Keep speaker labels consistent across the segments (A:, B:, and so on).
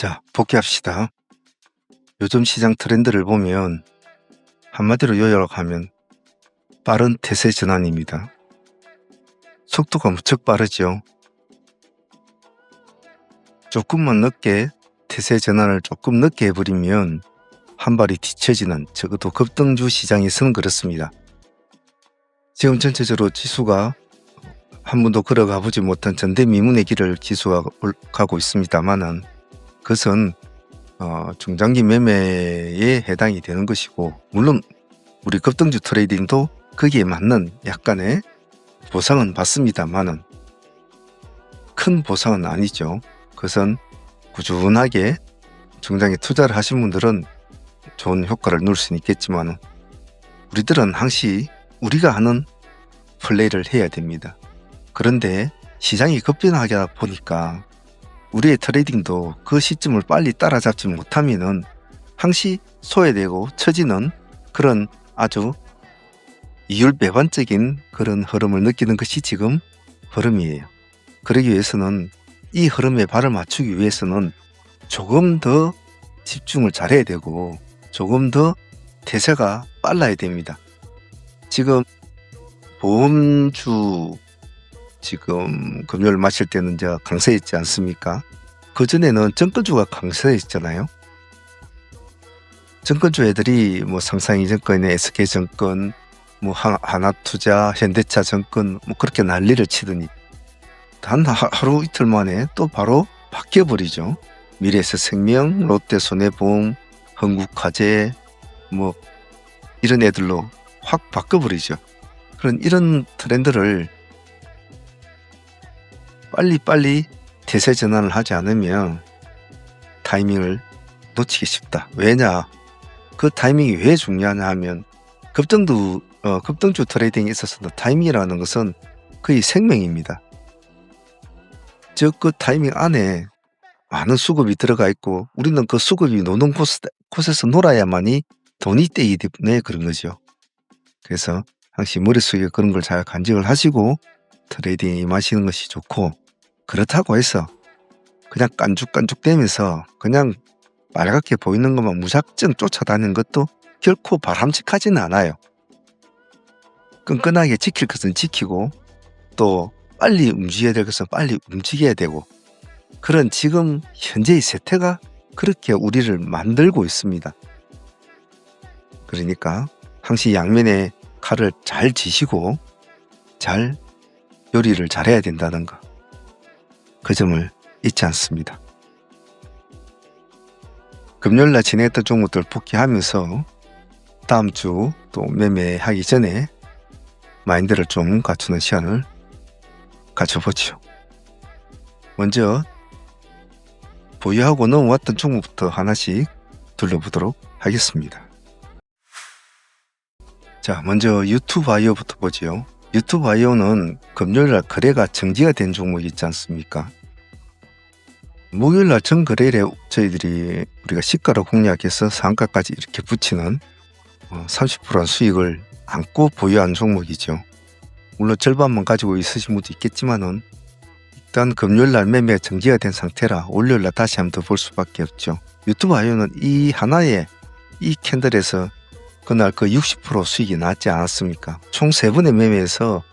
A: 자, 복귀합시다. 요즘 시장 트렌드를 보면 한마디로 요약하면 빠른 태세 전환입니다. 속도가 무척 빠르죠. 조금만 늦게 태세 전환을 조금 늦게 해버리면 한 발이 뒤처지는 적어도 급등주 시장에서는 그렇습니다. 지금 전체적으로 지수가 한 번도 걸어가 보지 못한 전대미문의 길을 지수가 가고 있습니다만은 그것은 중장기 매매에 해당이 되는 것이고, 물론 우리 급등주 트레이딩도 거기에 맞는 약간의 보상은 받습니다만은 큰 보상은 아니죠. 그것은 꾸준하게 중장기 투자를 하신 분들은 좋은 효과를 누릴 수는 있겠지만 우리들은 항시 우리가 하는 플레이를 해야 됩니다. 그런데 시장이 급변하다 보니까 우리의 트레이딩도 그 시점을 빨리 따라잡지 못하면은 항시 소외되고 처지는 그런 아주 이율배반적인 그런 흐름을 느끼는 것이 지금 흐름이에요. 그러기 위해서는 이 흐름에 발을 맞추기 위해서는 조금 더 집중을 잘해야 되고 조금 더 대세가 빨라야 됩니다. 지금 보험주 지금 금요일 마칠 때는 제가 강세했지 않습니까? 그전에는 증권주가 강세했잖아요. 증권주 애들이 뭐 상상이증권이나 SK증권, 뭐 하나투자, 현대차증권 뭐 그렇게 난리를 치더니 단 하루 이틀 만에 또 바로 바뀌어버리죠. 미래에셋생명, 롯데손해보험, 흥국화재 뭐 이런 애들로 확 바뀌어버리죠. 이런 트렌드를 빨리빨리 대세 전환을 하지 않으면 타이밍을 놓치기 쉽다. 왜냐? 그 타이밍이 왜 중요하냐 하면 급등주 트레이딩에 있어서는 타이밍이라는 것은 거의 생명입니다. 즉 그 타이밍 안에 많은 수급이 들어가 있고 우리는 그 수급이 노는 곳에서 놀아야만이 돈이 떼기 때문에 그런 거죠. 그래서 항시 머릿속에 그런 걸 잘 간직을 하시고 트레이딩에 임하시는 것이 좋고, 그렇다고 해서 그냥 깐죽깐죽대면서 그냥 빨갛게 보이는 것만 무작정 쫓아다니는 것도 결코 바람직하지는 않아요. 끈끈하게 지킬 것은 지키고 또 빨리 움직여야 될 것은 빨리 움직여야 되고, 그런 지금 현재의 세태가 그렇게 우리를 만들고 있습니다. 그러니까 항시 양면에 칼을 잘 쥐시고 잘 요리를 잘해야 된다는 거, 그 점을 잊지 않습니다. 금요일날 진행했던 종목들 복귀하면서 다음 주 또 매매하기 전에 마인드를 좀 갖추는 시간을 가져보죠. 먼저 보유하고 넘어왔던 종목부터 하나씩 둘러보도록 하겠습니다. 자, 먼저 유튜바이오부터 보죠. 유튜바이오는 금요일날 거래가 정지가 된 종목이 있지 않습니까? 목요일날 전거래일에 저희들이 우리가 시가를 공략해서 상가까지 이렇게 붙이는 30% 수익을 안고 보유한 종목이죠. 물론 절반만 가지고 있으신 분도 있겠지만은 일단 금요일날 매매가 정지가 된 상태라 월요일날 다시 한번 더 볼 수밖에 없죠. 유튜바이오는 이 하나의 이 캔들에서 그날 그 60% 수익이 났지 않았습니까? 총 3번의 매매에서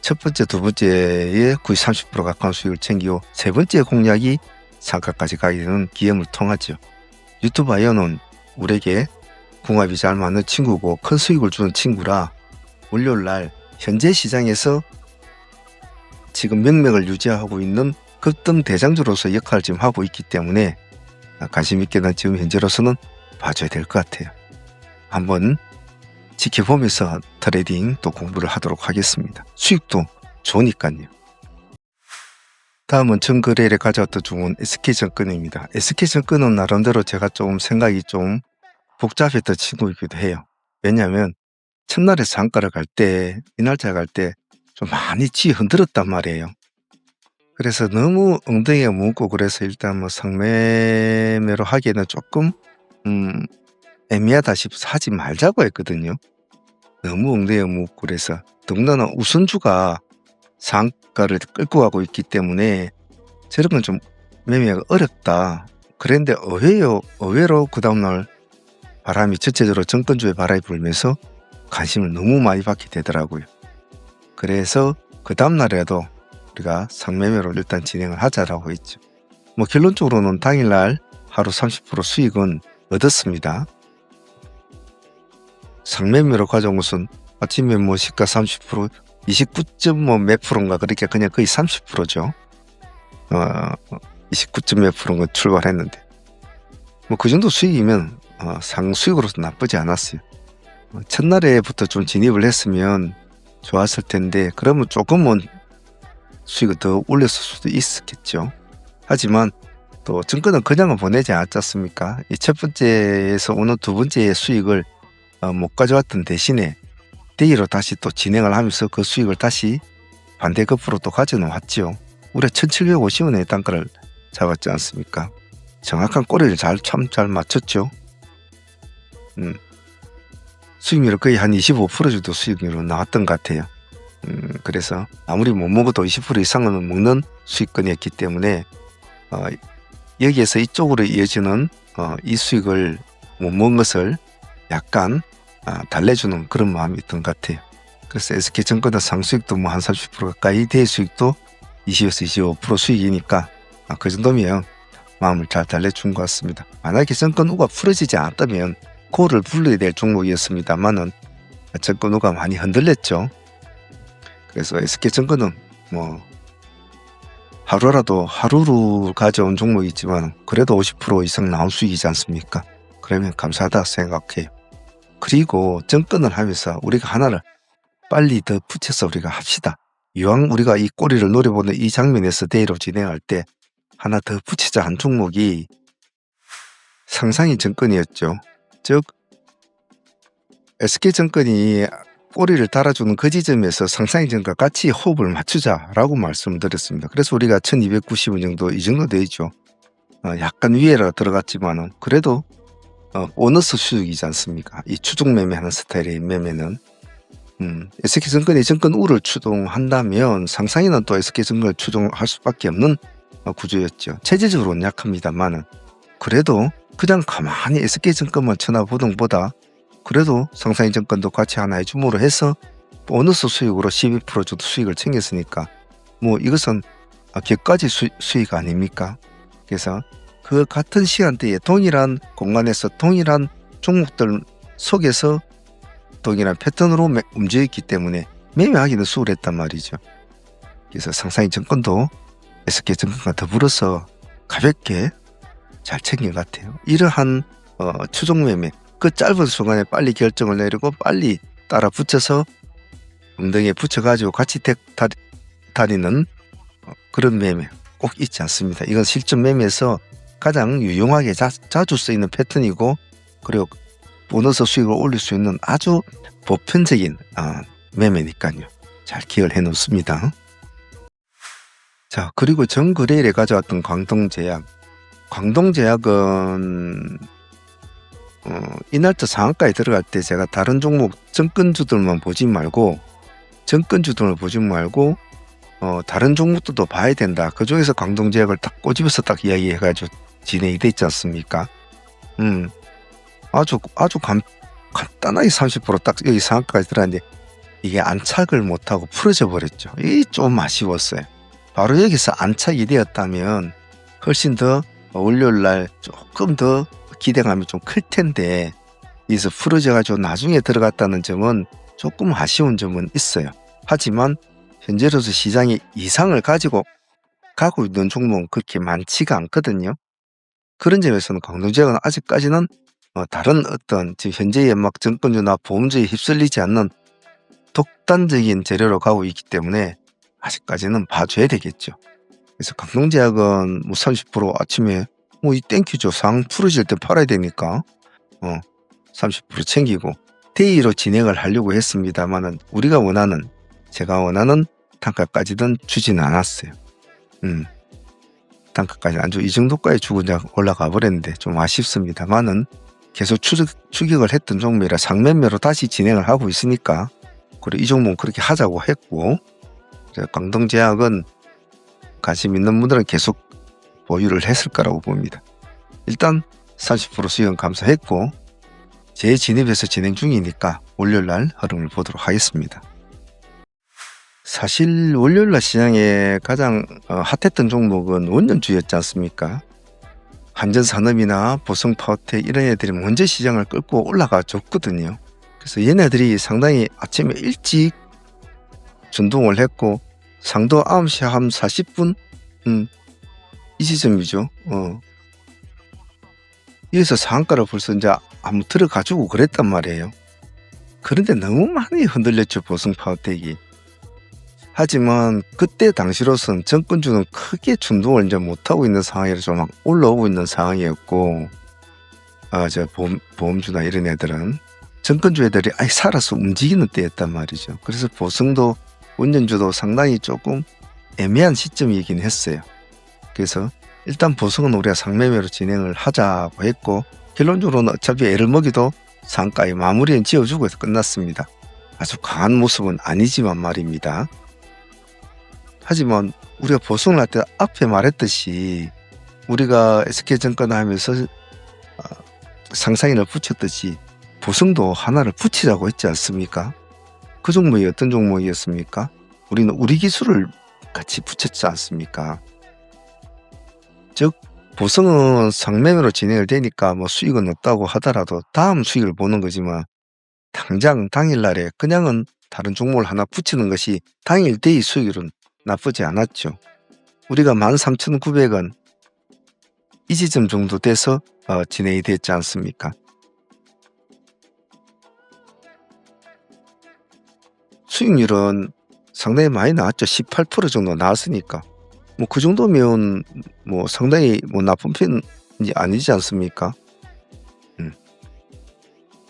A: 첫 번째, 두 번째에 거의 30% 가까운 수익을 챙기고 세 번째 공략이 상가까지 가게 되는 기염을 통하죠. 유튜바이오는 우리에게 궁합이 잘 맞는 친구고 큰 수익을 주는 친구라 월요일날 현재 시장에서 지금 명맥을 유지하고 있는 급등 대장주로서 역할을 지금 하고 있기 때문에 관심 있게는 지금 현재로서는 봐줘야 될 것 같아요. 한번 지켜보면서 트레이딩 또 공부를 하도록 하겠습니다. 수익도 좋으니까요. 다음은 전거래일에 가져왔던 종은 SK증권입니다. SK증권은 나름대로 제가 좀 생각이 좀 복잡했던 친구이기도 해요. 왜냐하면 첫날에 상가를 갈 때, 이날짜 갈 때 좀 많이 흔들었단 말이에요. 그래서 너무 엉덩이가 무겁고 그래서 일단 뭐 상매매로 하기에는 조금 애매하다 싶어서 하지 말자고 했거든요. 너무 엉덩이가 무겁고 그래서 더군다나 우선주가 상가를 끌고 가고 있기 때문에 저런 건 좀 매매가 어렵다. 그랬는데 의외로 그 다음날 바람이 전체적으로 정권주의 바람이 불면서 관심을 너무 많이 받게 되더라고요. 그래서 그 다음날에도 우리가 상매매로 일단 진행을 하자라고 했죠. 뭐 결론적으로는 당일날 하루 30% 수익은 얻었습니다. 상매매로 가져온 것은 아침에 뭐 시가 30% 29점 몇 프로인가 그렇게 그냥 거의 30%죠. 29점 몇 프로인가 출발했는데 뭐 그 정도 수익이면 상수익으로서 나쁘지 않았어요. 첫날에부터 좀 진입을 했으면 좋았을 텐데 그러면 조금은 수익을 더 올렸을 수도 있었겠죠. 하지만 또 증권은 그냥은 보내지 않았지 않습니까? 이 첫 번째에서 오는 두 번째의 수익을 못 가져왔던 대신에 데이로 다시 또 진행을 하면서 그 수익을 다시 반대급부로 또 가져놓았죠. 우리가 1750원의 단가를 잡았지 않습니까? 정확한 꼬리를 참 잘 맞췄죠. 수익률은 거의 한 25% 정도 수익률로 나왔던 것 같아요. 그래서 아무리 못 먹어도 20% 이상은 먹는 수익권이었기 때문에 여기에서 이쪽으로 이어지는 이 수익을 못 먹은 것을 약간 달래주는 그런 마음이 있던 것 같아요. 그래서 SK증권의 상수익도 뭐 한 30% 가까이, 대수익도 20에서 25% 수익이니까 그 정도면 마음을 잘 달래준 것 같습니다. 만약에 정권우가 풀어지지 않았다면 코를 불러야 될 종목이었습니다만은 정권우가 많이 흔들렸죠. 그래서 SK증권은 뭐 하루로 가져온 종목이지만 그래도 50% 이상 나온 수익이지 않습니까? 그러면 감사하다 생각해요. 그리고 정권을 하면서 우리가 하나를 빨리 더 붙여서 우리가 합시다. 이왕 우리가 이 꼬리를 노려보는 이 장면에서 데이로 진행할 때 하나 더 붙이자 한 종목이 상상이 정권이었죠. 즉 SK증권이 꼬리를 달아주는 그 지점에서 상상이증과 같이 호흡을 맞추자라고 말씀을 드렸습니다. 그래서 우리가 1290원 정도 이 정도 되죠. 약간 위에라 들어갔지만은 그래도 보너스 수익이지 않습니까? 이 추종 매매하는 스타일의 매매는 SK증권이 정권우를 추종한다면 상상이는 또 SK증권을 추종할 수밖에 없는 구조였죠. 체제적으로는 약합니다만은 그래도 그냥 가만히 SK증권만 쳐다보던 보다 그래도 상상이증권도 같이 하나 해줌으로 해서 보너스 수익으로 12% 정도 수익을 챙겼으니까 뭐 이것은 격가지 수익 아닙니까? 그래서 그 같은 시간대에 동일한 공간에서 동일한 종목들 속에서 동일한 패턴으로 움직였기 때문에 매매하기는 수월했단 말이죠. 그래서 상상이증권도 SK증권과 더불어서 가볍게 잘 챙긴 것 같아요. 이러한 추종 매매, 그 짧은 순간에 빨리 결정을 내리고 빨리 따라 붙여서 엉덩이에 붙여가지고 같이 다니는 그런 매매 꼭 있지 않습니다. 이건 실전 매매에서 가장 유용하게 자주 쓰이는 패턴이고 그리고 보너스 수익을 올릴 수 있는 아주 보편적인 매매니까요. 잘 기억을 해 놓습니다. 자, 그리고 전거래일에 가져왔던 광동제약은 이날짜 상한가에 들어갈 때 제가 다른 종목 정권주들만 보지 말고 다른 종목들도 봐야 된다. 그 중에서 광동제약을 딱 꼬집어서 딱 이야기해가지고 진행이 됐지 않습니까? 아주 간단하게 30% 딱 여기 상한가까지 들어갔는데 이게 안착을 못하고 풀어져 버렸죠. 이게 좀 아쉬웠어요. 바로 여기서 안착이 되었다면 훨씬 더 월요일날 조금 더 기대감이 좀 클 텐데 여기서 풀어져가지고 나중에 들어갔다는 점은 조금 아쉬운 점은 있어요. 하지만 현재로서 시장에 이상을 가지고 가고 있는 종목은 그렇게 많지가 않거든요. 그런 점에서는 광동제약은 아직까지는 다른 어떤 지금 현재의 막 정권주나 보험주에 휩쓸리지 않는 독단적인 재료로 가고 있기 때문에 아직까지는 봐줘야 되겠죠. 그래서 광동제약은 뭐 30% 아침에 뭐 이 땡큐죠. 상 풀어질 때 팔아야 되니까 30% 챙기고 데이로 진행을 하려고 했습니다만은 제가 원하는 단가까지는 주지는 않았어요. 단가까지 안 주고 이 정도까지 주고 이제 올라가 버렸는데 좀 아쉽습니다만은 계속 추격을 했던 종목이라 상매매로 다시 진행을 하고 있으니까 그리고 이 종목은 그렇게 하자고 했고 광동제약은 관심 있는 분들은 계속 보유를 했을 거라고 봅니다. 일단 30% 수익은 감소했고 재진입해서 진행 중이니까 월요일날 흐름을 보도록 하겠습니다. 사실 월요일날 시장에 가장 핫했던 종목은 원전주였지 않습니까? 한전산업이나 보성파워텍 이런 애들이 먼저 시장을 끌고 올라가 줬거든요. 그래서 얘네들이 상당히 아침에 일찍 준동을 했고 상도 9시 한 40분 이 시점이죠. 여기서 상한가를 벌써 이제 한번 들어가지고 그랬단 말이에요. 그런데 너무 많이 흔들렸죠, 보성파워텍이. 하지만 그때 당시로선 정권주는 크게 준동을 이제 못하고 있는 상황이라서 막 올라오고 있는 상황이었고, 보험주나 이런 애들은 정권주 애들이 아예 살아서 움직이는 때였단 말이죠. 그래서 보성도 원전주도 상당히 조금 애매한 시점이긴 했어요. 그래서 일단 보성은 우리가 상매매로 진행을 하자고 했고, 결론적으로는 어차피 애를 먹이도 상가의 마무리는 지어주고 해서 끝났습니다. 아주 강한 모습은 아니지만 말입니다. 하지만 우리가 보성을 할 때 앞에 말했듯이 우리가 SK증권 하면서 상상인을 붙였듯이 보성도 하나를 붙이자고 했지 않습니까? 그 종목이 어떤 종목이었습니까? 우리는 우리 기술을 같이 붙였지 않습니까? 즉 보성은 상매매로 진행을 되니까 뭐 수익은 없다고 하더라도 다음 수익을 보는 거지만 당장 당일날에 그냥은 다른 종목을 하나 붙이는 것이 당일 데이 수익률은 나쁘지 않았죠. 우리가 13,900원 이 지점 정도 돼서 진행이 됐지 않습니까? 수익률은 상당히 많이 나왔죠. 18% 정도 나왔으니까 뭐 그 정도면 뭐 상당히 뭐 나쁜 편이 아니지 않습니까?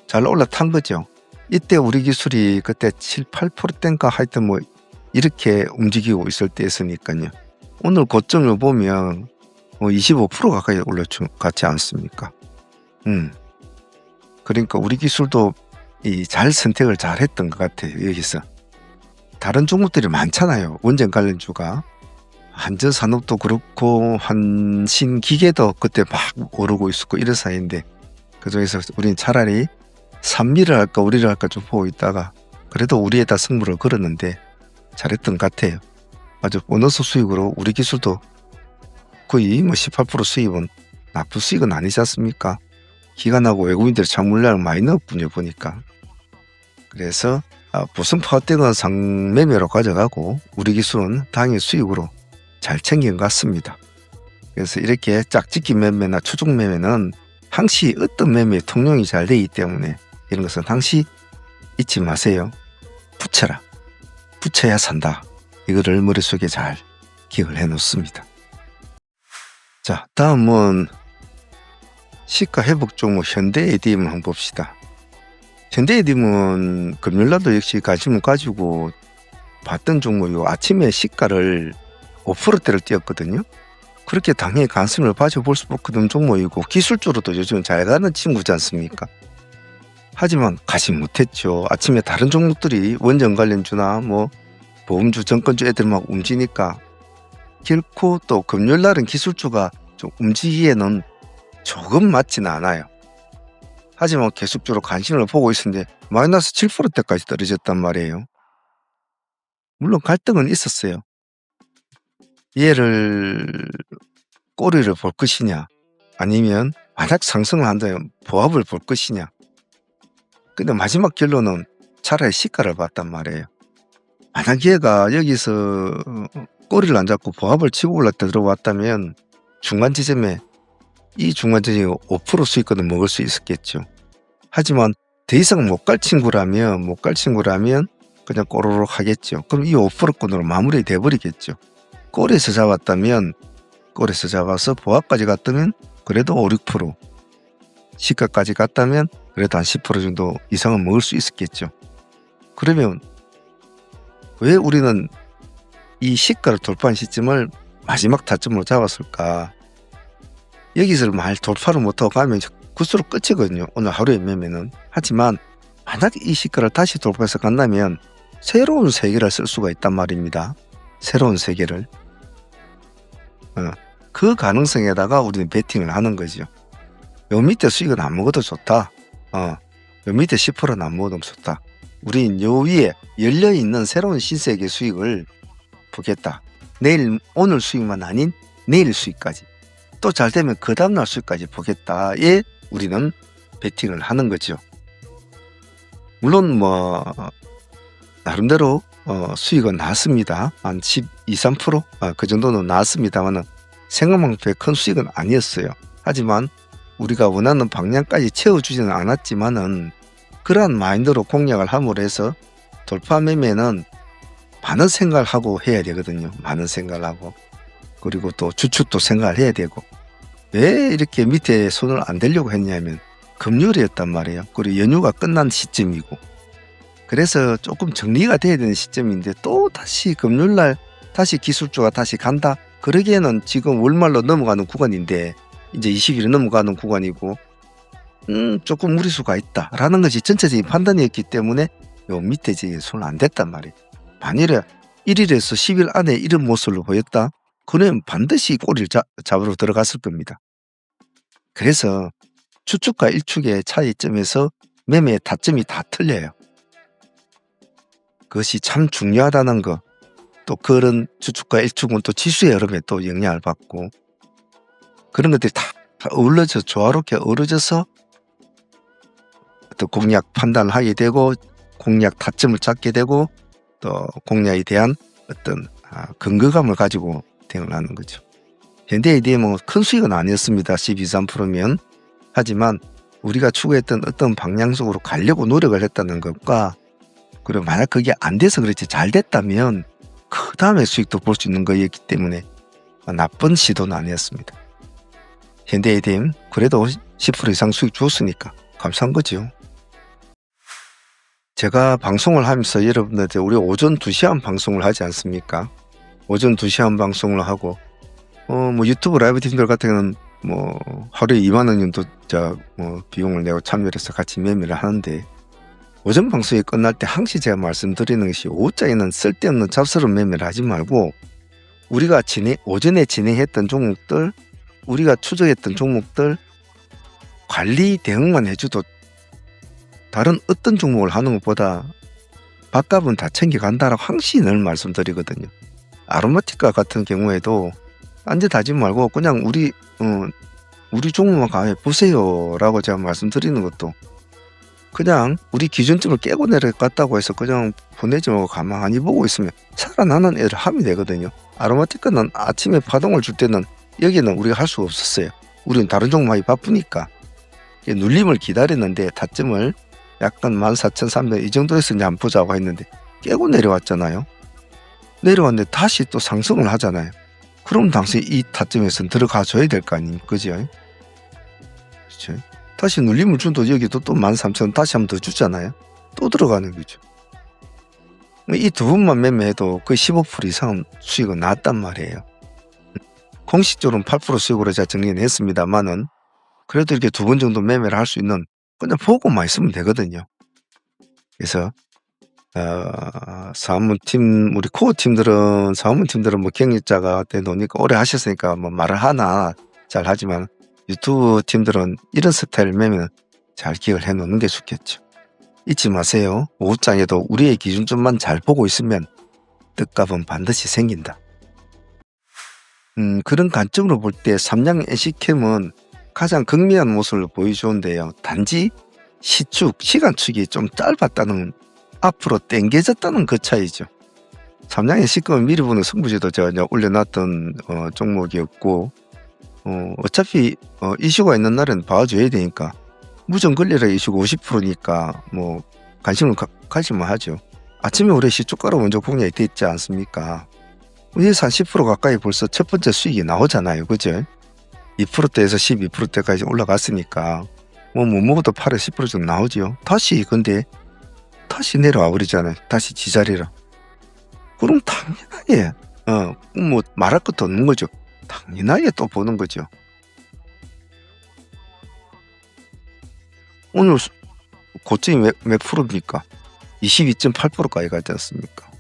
A: 잘 올라탄 거죠. 이때 우리 기술이 그때 7, 8%대인가 하여튼 뭐 이렇게 움직이고 있을 때였으니까요. 오늘 고점을 보면 뭐 25% 가까이 올라갔지 않습니까? 그러니까 우리 기술도 잘 선택을 잘 했던 것 같아요. 여기서 다른 종목들이 많잖아요. 원전 관련주가 한전산업도 그렇고 한신기계도 그때 막 오르고 있었고 이런 사이인데 그중에서 우리는 차라리 산미를 할까 우리를 할까 좀 보고 있다가 그래도 우리에다 승부를 걸었는데 잘했던 것 같아요. 아주 보너스 수익으로 우리 기술도 거의 뭐 18% 수익은 나쁜 수익은 아니지 않습니까? 기관하고 외국인들이 참 물량을 많이 넣었군요 보니까. 그래서 보성파워텍은 상매매로 가져가고 우리 기술은 당일 수익으로 잘 챙긴 것 같습니다. 그래서 이렇게 짝짓기 매매나 추종 매매는 항시 어떤 매매에 통용이 잘 되기 때문에 이런 것은 항시 잊지 마세요. 붙여라. 붙여야 산다. 이거를 머릿속에 잘 기억을 해 놓습니다. 자, 다음은 시가 회복 종목 현대에디엠을 한번 봅시다. 현대에디엠은 금요일날도 역시 관심을 가지고 봤던 종목이고 아침에 시가를 5%대를 띄었거든요. 그렇게 당연히 관심을 가져볼 수밖에 없는 종목이고 기술적으로도 요즘 잘 가는 친구지 않습니까? 하지만 가지 못했죠. 아침에 다른 종목들이 원전 관련주나 뭐 보험주, 정권주 애들 막 움직이니까 결코 또 금요일날은 기술주가 좀 움직이기에는 조금 맞지는 않아요. 하지만 계속적으로 관심을 보고 있었는데 마이너스 7%대까지 떨어졌단 말이에요. 물론 갈등은 있었어요. 얘를 꼬리를 볼 것이냐 아니면 만약 상승을 한다면 보합을 볼 것이냐. 근데 마지막 결론은 차라리 시가를 봤단 말이에요. 만약 얘가 여기서 꼬리를 안 잡고 보합을 치고 올랐다 들어왔다면 중간 지점에 이 중간 지점이 5% 수익권을 먹을 수 있었겠죠. 하지만 더 이상 못 갈 친구라면 그냥 꼬르륵 하겠죠. 그럼 이 5%권으로 마무리 돼버리겠죠. 꼬리에서 잡았다면 꼬리에서 잡아서 보합까지 갔다면 그래도 5, 6% 시가까지 갔다면 그래도 한 10% 정도 이상은 먹을 수 있었겠죠. 그러면 왜 우리는 이 시가를 돌파한 시점을 마지막 타점으로 잡았을까? 여기서 말 돌파를 못하고 가면 그수로 끝이거든요. 오늘 하루의 매매는. 하지만 만약 이 시가를 다시 돌파해서 간다면 새로운 세계를 쓸 수가 있단 말입니다. 새로운 세계를. 그 가능성에다가 우리는 베팅을 하는 거죠. 요 밑에 수익은 안 먹어도 좋다. 요 밑에 10%는 안 먹어도 좋다. 우린 요 위에 열려있는 새로운 신세계 수익을 보겠다. 오늘 수익만 아닌 내일 수익까지. 또 잘 되면 그 다음날 수익까지 보겠다에 우리는 베팅을 하는 거죠. 물론 뭐 나름대로 수익은 나왔습니다. 한 12, 3%? 그 정도는 나왔습니다만 생각만큼의 큰 수익은 아니었어요. 하지만 우리가 원하는 방향까지 채워주지는 않았지만은 그러한 마인드로 공략을 함으로 해서 돌파 매매는 많은 생각을 하고 해야 되거든요. 많은 생각을 하고. 그리고 또 주축도 생각을 해야 되고. 왜 이렇게 밑에 손을 안 대려고 했냐면 금요일이었단 말이에요. 그리고 연휴가 끝난 시점이고. 그래서 조금 정리가 돼야 되는 시점인데 또 다시 금요일날 다시 기술주가 다시 간다. 그러기에는 지금 월말로 넘어가는 구간인데 이제 20일이 넘어가는 구간이고 조금 무리수가 있다라는 것이 전체적인 판단이었기 때문에 요 밑에 이제 손을 안 댔단 말이에요. 만일에 1일에서 10일 안에 이런 모습을 보였다. 그러면 반드시 꼬리를 잡으러 들어갔을 겁니다. 그래서 추축과 일축의 차이점에서 매매의 타점이 다 틀려요. 그것이 참 중요하다는 거. 또 그런 추축과 일축은 또 지수의 흐름에 또 영향을 받고 그런 것들이 다 어우러져 조화롭게 어우러져서 또 공략 판단을 하게 되고 공략 타점을 찾게 되고 또 공략에 대한 어떤 근거감을 가지고 대응을 하는 거죠. 현대ADM은 큰 수익은 아니었습니다. 12, 3%면. 하지만 우리가 추구했던 어떤 방향 속으로 가려고 노력을 했다는 것과 그리고 만약 그게 안 돼서 그렇지 잘 됐다면 그 다음에 수익도 볼 수 있는 거였기 때문에 나쁜 시도는 아니었습니다. 현대ADM 그래도 10% 이상 수익 주었으니까 감사한 거죠. 제가 방송을 하면서 여러분들한테 우리 오전 2시에 한 방송을 하지 않습니까? 오전 2시에 한 방송을 하고 뭐 유튜브 라이브 팀들 같은 경우는 뭐 하루에 2만 원 정도 비용을 내고 참여를 해서 같이 매매를 하는데 오전 방송이 끝날 때 항시 제가 말씀드리는 것이 오후장에는 쓸데없는 잡스러운 매매를 하지 말고 우리가 오전에 진행했던 종목들 우리가 추적했던 종목들 관리 대응만 해줘도 다른 어떤 종목을 하는 것보다 밥값은 다 챙겨간다라고 항시 늘 말씀드리거든요. 아로마티카 같은 경우에도 딴짓하지 말고 그냥 우리 종목만 가만히 보세요 라고 제가 말씀드리는 것도 그냥 우리 기준점을 깨고 내려갔다고 해서 그냥 보내지 말고 가만히 보고 있으면 살아나는 애를 하면 되거든요. 아로마티카는 아침에 파동을 줄 때는 여기는 우리가 할 수가 없었어요. 우리는 다른 종목 많이 바쁘니까 눌림을 기다렸는데 타점을 약간 14,300 이 정도에서 이제 한번 보자고 했는데 깨고 내려왔잖아요. 내려왔는데 다시 또 상승을 하잖아요. 그럼 당시 이 타점에서는 들어가 줘야 될 거 아닙니까? 그죠? 그렇죠? 다시 눌림을 준도 여기도 또 13,000원 다시 한번 더 주잖아요. 또 들어가는 거죠. 이 두 번만 매매해도 거의 15% 이상 수익은 났단 말이에요. 공식적으로는 8% 수익으로 제가 정리는 했습니다만은 그래도 이렇게 두 번 정도 매매를 할 수 있는 그냥 보고만 있으면 되거든요. 그래서 사무팀 우리 코어 팀들은 뭐 경력자가 돼 놓으니까 오래 하셨으니까 뭐 말을 하나 잘 하지만 유튜브 팀들은 이런 스타일 매매는 잘 기억을 해 놓는 게 좋겠죠. 잊지 마세요. 오후장에도 우리의 기준점만 잘 보고 있으면 뜻값은 반드시 생긴다. 그런 관점으로 볼 때 삼양 NC캠은 가장 극미한 모습을 보여주는데요. 단지 시간축이 좀 짧았다는 앞으로 당겨졌다는 그 차이죠. 삼양 NC캠은 미리 보는 승부지도 제가 이제 올려놨던 종목이었고 어차피 이슈가 있는 날은 봐줘야 되니까 무전 걸리라 이슈가 50%니까 뭐 관심을 가지면 하죠. 아침에 우리 시초가로 먼저 공략이 돼 있지 않습니까? 위에서 한 10% 가까이 벌써 첫 번째 수익이 나오잖아요. 그죠? 2%대에서 12%대까지 올라갔으니까 뭐 먹어도 8에 10% 정도 나오죠. 근데 다시 내려와 버리잖아요. 다시 지자리로. 그럼 당연하게 뭐 말할 것도 없는 거죠. 당연하게 또 보는 거죠. 오늘 고점이 몇 프로입니까? 22.8%까지 가지 않습니까?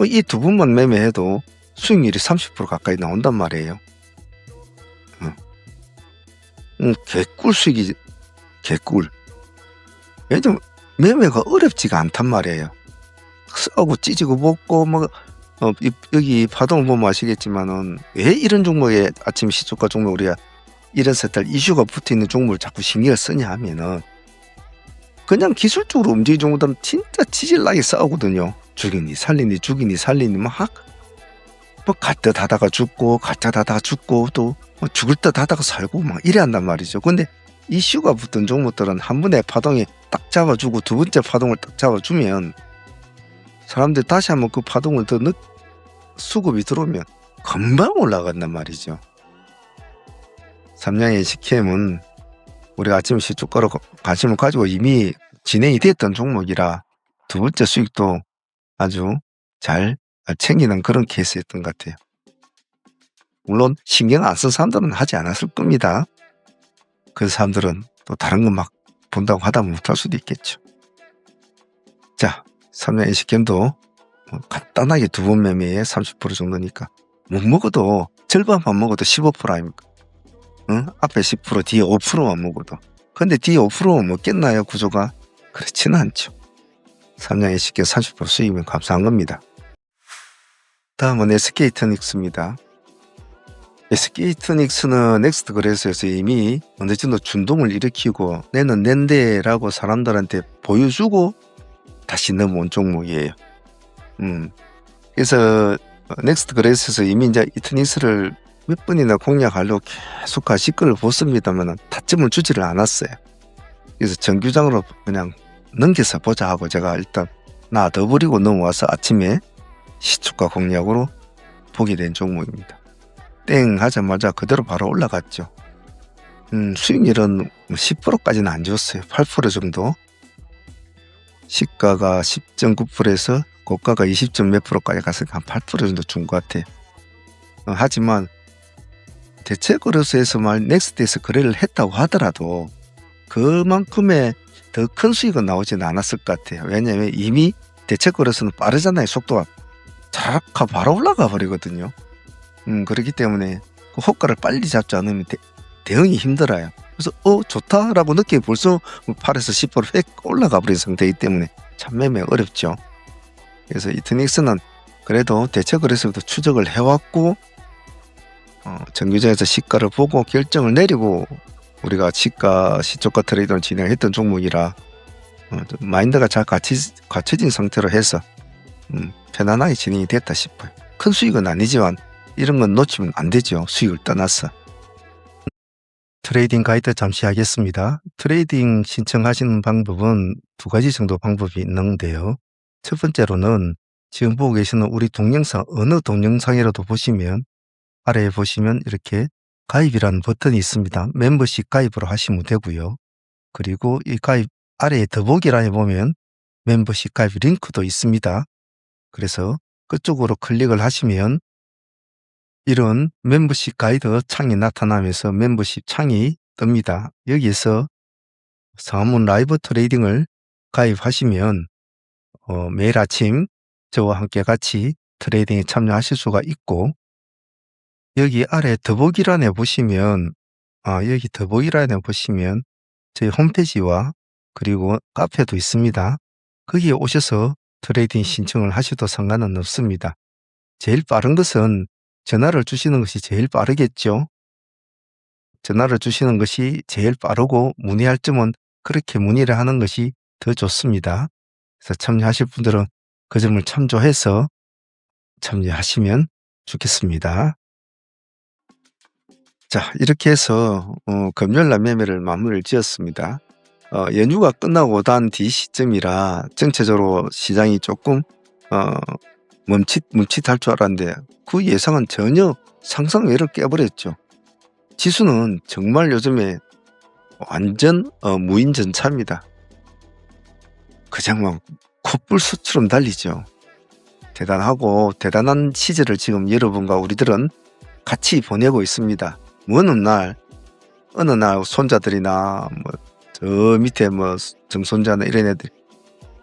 A: 이 두 번만 매매해도 수익률이 30% 가까이 나온단 말이에요. 개꿀 수익이 개꿀. 왜냐면 매매가 어렵지가 않단 말이에요. 싸고 찢고 먹고 뭐 여기 파동을 보면 아시겠지만은 왜 이런 종목에 아침 시초가 종목 우리가 이런 색깔 이슈가 붙어있는 종목을 자꾸 신경을 쓰냐 하면은 그냥 기술적으로 움직이는 종목들은 진짜 치질나게 싸우거든요. 죽이니 살리니 죽이니 살리니 막 뭐 갈 듯 하다가 죽고 갈 듯 하다가 죽고 또 죽을 듯 하다가 살고 막 이래 한단 말이죠. 근데 이슈가 붙은 종목들은 한 번에 파동에 딱 잡아주고 두 번째 파동을 딱 잡아주면 사람들이 다시 한번 그 파동을 더 수급이 들어오면 금방 올라간단 말이죠. 삼양의 SKM은 우리가 아침 시초가로 관심을 가지고 이미 진행이 됐던 종목이라 두 번째 수익도 아주 잘 챙기는 그런 케이스였던 것 같아요. 물론 신경 안 쓴 사람들은 하지 않았을 겁니다. 그 사람들은 또 다른 거 막 본다고 하다 못할 수도 있겠죠. 자, 삼양 SKM도 간단하게 두 번 매매에 30% 정도니까 못 먹어도 절반만 먹어도 15% 아닙니까? 응? 앞에 10% 뒤에 5%만 먹어도. 근데 뒤에 5% 먹겠나요 구조가? 그렇지는 않죠. 삼양 SK 30% 수익이면 감사한 겁니다. 다음은 SK이터닉스입니다. SK이터닉스는 넥스트 거래소에서 이미 어느 정도 준동을 일으키고 내는 낸데라고 사람들한테 보여주고 다시 넘어온 종목이에요. 그래서 넥스트 거래소에서 이미 이제 이터닉스를 몇 번이나 공략하려고 계속 시끌을 벗습니다만 타점을 주지를 않았어요. 그래서 정규장으로 그냥 넘겨서 보자 하고 제가 일단 놔둬버리고 넘어와서 아침에 시초가 공략으로 보게 된 종목입니다. 땡 하자마자 그대로 바로 올라갔죠. 수익률은 10%까지는 안 줬어요. 8% 정도. 시가가 10.9%에서 고가가 20. 몇 %까지 갔으니까 한 8% 정도 준 것 같아요. 하지만 대체거래소에서만 넥스트에서 거래를 했다고 하더라도 그만큼의 더 큰 수익은 나오지는 않았을 것 같아요. 왜냐하면 이미 대체거래소는 빠르잖아요. 속도가 자락하 바로 올라가 버리거든요. 그렇기 때문에 그 호가를 빨리 잡지 않으면 대응이 힘들어요. 그래서 좋다라고 느끼면 벌써 8에서 10% 획 올라가 버린 상태이기 때문에 참 매매 어렵죠. 그래서 이터닉스는 그래도 대체거래소부터 추적을 해왔고 정규장에서 시가를 보고 결정을 내리고 우리가 시초가 트레이드를 진행했던 종목이라 마인드가 잘 갖춰진 상태로 해서 편안하게 진행이 됐다 싶어요. 큰 수익은 아니지만 이런 건 놓치면 안 되죠. 수익을 떠나서. 트레이딩 가이드 잠시 하겠습니다. 트레이딩 신청하시는 방법은 두 가지 정도 방법이 있는데요. 첫 번째로는 지금 보고 계시는 우리 동영상 어느 동영상이라도 보시면 아래에 보시면 이렇게 가입이라는 버튼이 있습니다. 멤버십 가입으로 하시면 되고요. 그리고 이 가입 아래에 더보기란에 보면 멤버십 가입 링크도 있습니다. 그래서 그쪽으로 클릭을 하시면 이런 멤버십 가이드 창이 나타나면서 멤버십 창이 뜹니다. 여기에서 상한문 라이브 트레이딩을 가입하시면 매일 아침 저와 함께 같이 트레이딩에 참여하실 수가 있고 여기 아래 더보기란에 보시면 여기 더보기란에 보시면 저희 홈페이지와 그리고 카페도 있습니다. 거기에 오셔서 트레이딩 신청을 하셔도 상관은 없습니다. 제일 빠른 것은 전화를 주시는 것이 제일 빠르겠죠. 전화를 주시는 것이 제일 빠르고 문의할 점은 그렇게 문의를 하는 것이 더 좋습니다. 그래서 참여하실 분들은 그 점을 참조해서 참여하시면 좋겠습니다. 자, 이렇게 해서 금요일날 매매를 마무리를 지었습니다. 연휴가 끝나고 난 뒤 시점이라 전체적으로 시장이 조금 멈칫할 줄 알았는데 그 예상은 전혀 상상 외를 깨버렸죠. 지수는 정말 요즘에 완전 무인전차입니다. 그냥 막 콧불수처럼 달리죠. 대단하고 대단한 시절을 지금 여러분과 우리들은 같이 보내고 있습니다. 어느 날 손자들이나 저 밑에 정손자나 이런 애들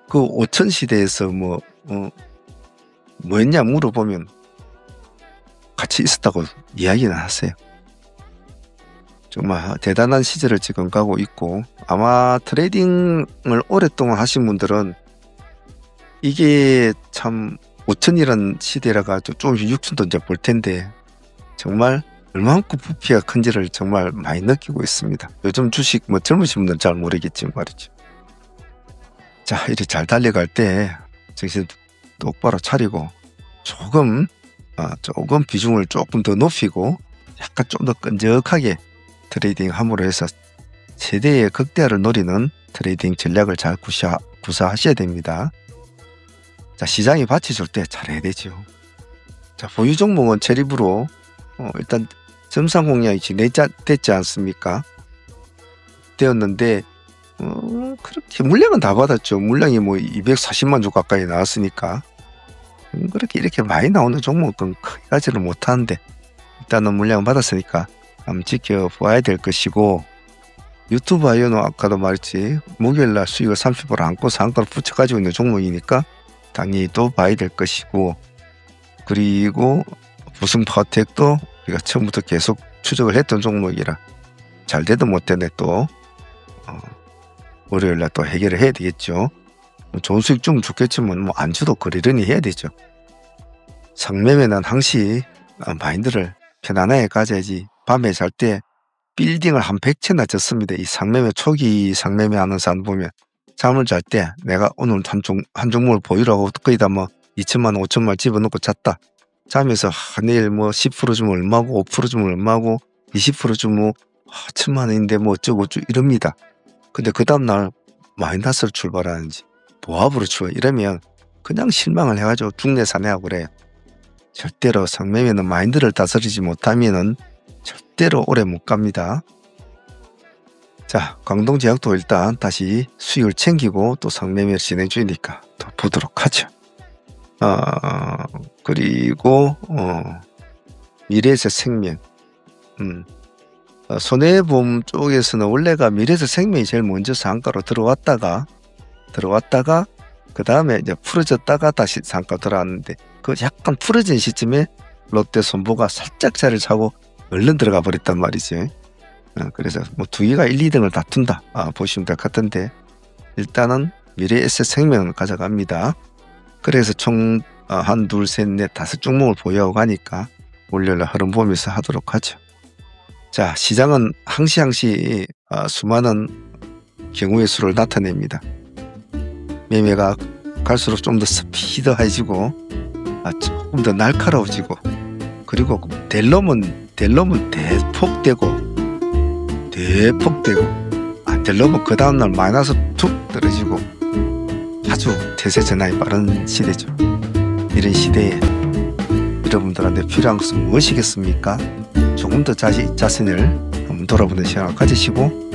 A: 그 5000 시대에서 뭐했냐 물어보면 같이 있었다고 이야기는 하세요. 정말 대단한 시절을 지금 가고 있고, 아마 트레이딩을 오랫동안 하신 분들은 이게 참 5천이라는 시대라가 조금씩 6천도 이제 볼 텐데 정말 얼마만큼 부피가 큰지를 정말 많이 느끼고 있습니다. 요즘 주식 뭐 젊으신 분들은 잘 모르겠지만 말이죠. 자, 이렇게 잘 달려갈 때 정신 똑바로 차리고 조금 비중을 조금 더 높이고 약간 좀 더 끈적하게 트레이딩 함으로 해서 최대의 극대화를 노리는 트레이딩 전략을 잘 구사하셔야 됩니다. 자, 시장이 받쳐줄 때 잘해야 되죠. 자, 보유 종목은 체리브로 일단 점상 공략이 됐지 않습니까? 되었는데 그렇게 물량은 다 받았죠. 물량이 뭐 240만 주 가까이 나왔으니까 그렇게 이렇게 많이 나오는 종목은 크게 가지를 못하는데 일단은 물량을 받았으니까 한번 지켜봐야 될 것이고, 유튜브 아이오는 아까도 말했지 목요일날 수익을 30% 안고 상가를 붙여가지고 있는 종목이니까 당연히 또 봐야 될 것이고, 그리고 부승파워텍도 우리가 처음부터 계속 추적을 했던 종목이라 잘 되든 못 되든 또 월요일날 또 해결을 해야 되겠죠. 좋은 수익 주면 좋겠지만 뭐 안 줘도 그러려니 해야 되죠. 상매매는 항시 마인드를 편안하게 가져야지. 밤에 잘 때 빌딩을 한 100채나 졌습니다. 이 상매매 초기 상매매 하는 사람 보면 잠을 잘 때 내가 오늘 한 종목을 보유라고 거의 다 뭐 2천만 원 5천만 원 집어넣고 잤다. 자면서 내일 뭐 10% 주면 얼마고 5% 주면 얼마고 20% 주면 1천만 원인데 뭐 어쩌고 이럽니다. 근데 그 다음날 마이너스로 출발하는지 보합으로 이러면 그냥 실망을 해가지고 중내산해하고 그래요. 절대로 상매매는 마인드를 다스리지 못하면은 절대로 오래 못 갑니다. 자, 광동제약도 일단 다시 수익을 챙기고 또 상매매를 진행 중이니까 또 보도록 하죠. 그리고 미래에셋생명, 손해보험 쪽에서는 원래가 미래에셋생명이 제일 먼저 상가로 들어왔다가 그 다음에 이제 풀어졌다가 다시 상가 들어왔는데, 그 약간 풀어진 시점에 롯데 손보가 살짝 자리를 차고 얼른 들어가 버렸단 말이죠. 그래서 뭐 두 개가 1, 2등을 다툰다 보시면 될 것 같은데, 일단은 미래에셋생명을 가져갑니다. 그래서 총 한, 둘, 셋, 넷, 5종목을 보유하고 가니까 월요일에 흐름 보면서 하도록 하죠. 자, 시장은 항시 수많은 경우의 수를 나타냅니다. 매매가 갈수록 좀 더 스피드해지고 조금 더 날카로워지고, 그리고 될 놈은 대폭되고 안 될 놈은 그 다음날 마이너스 툭 떨어지고 아주 대세 전환이 빠른 시대죠. 이런 시대에 여러분들한테 필요한 것은 무엇이겠습니까? 조금 더 자신을 한번 돌아보는 시간을 가지시고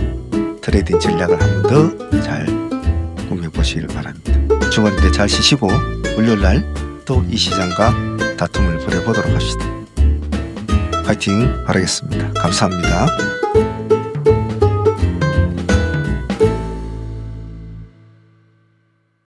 A: 트레이딩 전략을 한 번 더 잘 꾸며보시길 바랍니다. 주말인데 잘 쉬시고 월요일날 또 이 시장과 다툼을 벌여보도록 합시다. 파이팅 바라겠습니다. 감사합니다.